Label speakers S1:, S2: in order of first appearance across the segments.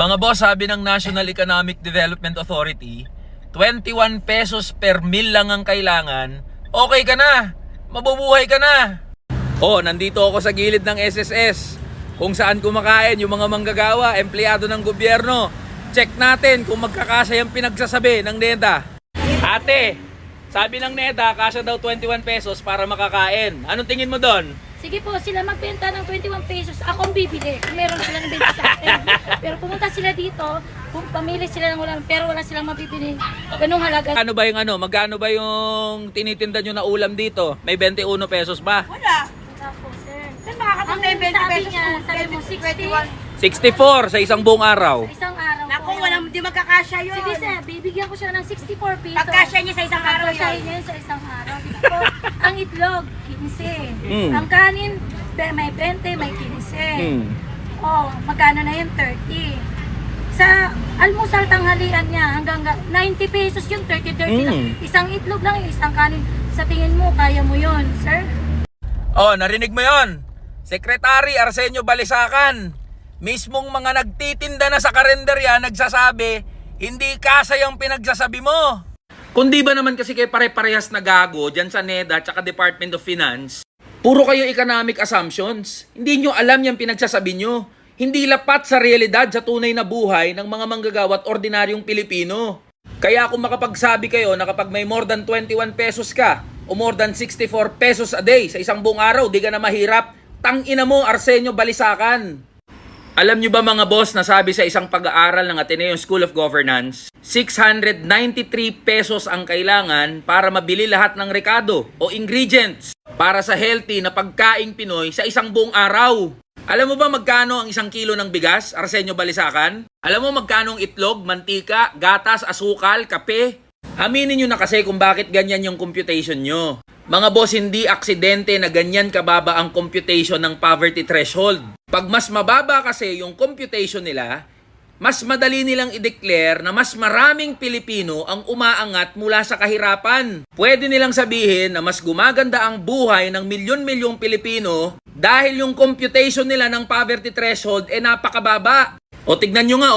S1: Mga boss, sabi ng National Economic Development Authority, 21 pesos per meal lang ang kailangan, okay ka na, mabubuhay ka na. Nandito ako sa gilid ng SSS, kung saan kumakain yung mga manggagawa, empleyado ng gobyerno. Check natin kung magkakasya yung pinagsasabi ng NEDA. Ate, sabi ng NEDA, kasya daw 21 pesos para makakain. Anong tingin mo doon?
S2: Sige po, sila magbenta ng 21 pesos. Ako ang bibili kung meron sila ng benta sa akin. Pero pumunta sila dito, kung pamili sila ng ulam, pero wala silang mabibili. Ganung halaga.
S1: Magkano ba yung tinitinda nyo na ulam dito? May 21 pesos ba?
S3: Wala.
S2: Wala po, sir.
S3: Saan makakapunta yung 20
S2: sabi
S3: pesos
S2: niya,
S3: kung
S2: sabi mo
S3: 21?
S1: 64 sa isang buong araw.
S2: Sa isang araw
S3: Naku,
S2: po.
S3: walang di magkakasya yun.
S2: Sige sir, bibigyan ko siya ng 64 pesos.
S3: Pagkasya niya sa isang araw
S2: Pagkasya
S3: yun.
S2: niya sa isang araw. Sige po, ang itlog, 15.
S1: Mm.
S2: Ang kanin, may 20, may 15.
S1: Hmm.
S2: Magkano na yun? 30. Sa almusal tanghalian niya, hanggang 90 pesos yung 30 lang. Isang itlog lang, isang kanin. Sa tingin mo, kaya mo yun, sir?
S1: Narinig mo yon? Secretary Arsenio Balisacan, mismong mga nagtitinda na sa karenderya nagsasabi, hindi kasay ang pinagsasabi mo. Kundi ba naman kasi kayo pare-parehas na gago dyan sa NEDA at saka Department of Finance? Puro kayo economic assumptions. Hindi nyo alam yung pinagsasabi nyo. Hindi lapat sa realidad sa tunay na buhay ng mga manggagawa at ordinaryong Pilipino. Kaya kung makapagsabi kayo na kapag may more than 21 pesos ka o more than 64 pesos a day sa isang buong araw, di ka na mahirap, tangina mo Arsenio Balisacan. Alam nyo ba mga boss na sabi sa isang pag-aaral ng Ateneo School of Governance, 693 pesos ang kailangan para mabili lahat ng rekado o ingredients para sa healthy na pagkaing Pinoy sa isang buong araw. Alam mo ba magkano ang isang kilo ng bigas, Arsenio Balisacan? Alam mo magkano ang itlog, mantika, gatas, asukal, kape? Aminin nyo na kasi kung bakit ganyan yung computation nyo. Mga boss, hindi aksidente na ganyan kababa ang computation ng poverty threshold. Pag mas mababa kasi yung computation nila, mas madali nilang i-declare na mas maraming Pilipino ang umaangat mula sa kahirapan. Pwede nilang sabihin na mas gumaganda ang buhay ng milyon-milyong Pilipino dahil yung computation nila ng poverty threshold napakababa. Tignan nyo nga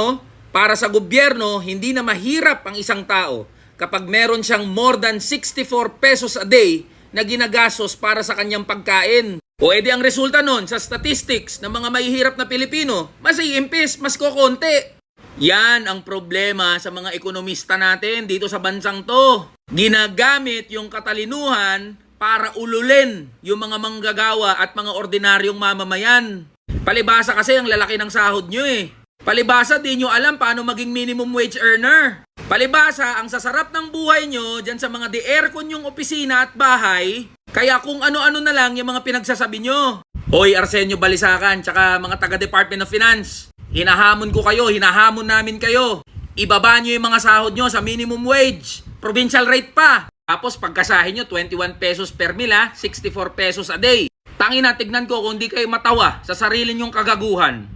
S1: para sa gobyerno, hindi na mahirap ang isang tao kapag meron siyang more than 64 pesos a day na ginagastos para sa kanyang pagkain. Edi ang resulta nun sa statistics ng mga mahihirap na Pilipino, mas iimpis, mas kokonti. Yan ang problema sa mga ekonomista natin dito sa bansang to. Ginagamit yung katalinuhan para ululin yung mga manggagawa at mga ordinaryong mamamayan. Palibasa kasi ang lalaki ng sahod nyo Palibasa di nyo alam paano maging minimum wage earner. Palibasa ang sasarap ng buhay nyo dyan sa mga de-aircon yung opisina at bahay. Kaya kung ano-ano na lang yung mga pinagsasabi nyo. Hoy Arsenio Balisacan tsaka mga taga-Department of Finance. Hinahamon ko kayo, hinahamon namin kayo. Ibaba nyo yung mga sahod nyo sa minimum wage. Provincial rate pa. Tapos pagkasahin nyo 21 pesos per meal 64 pesos a day. Tangina, tignan ko kung di kayo matawa sa sarili nyong kagaguhan.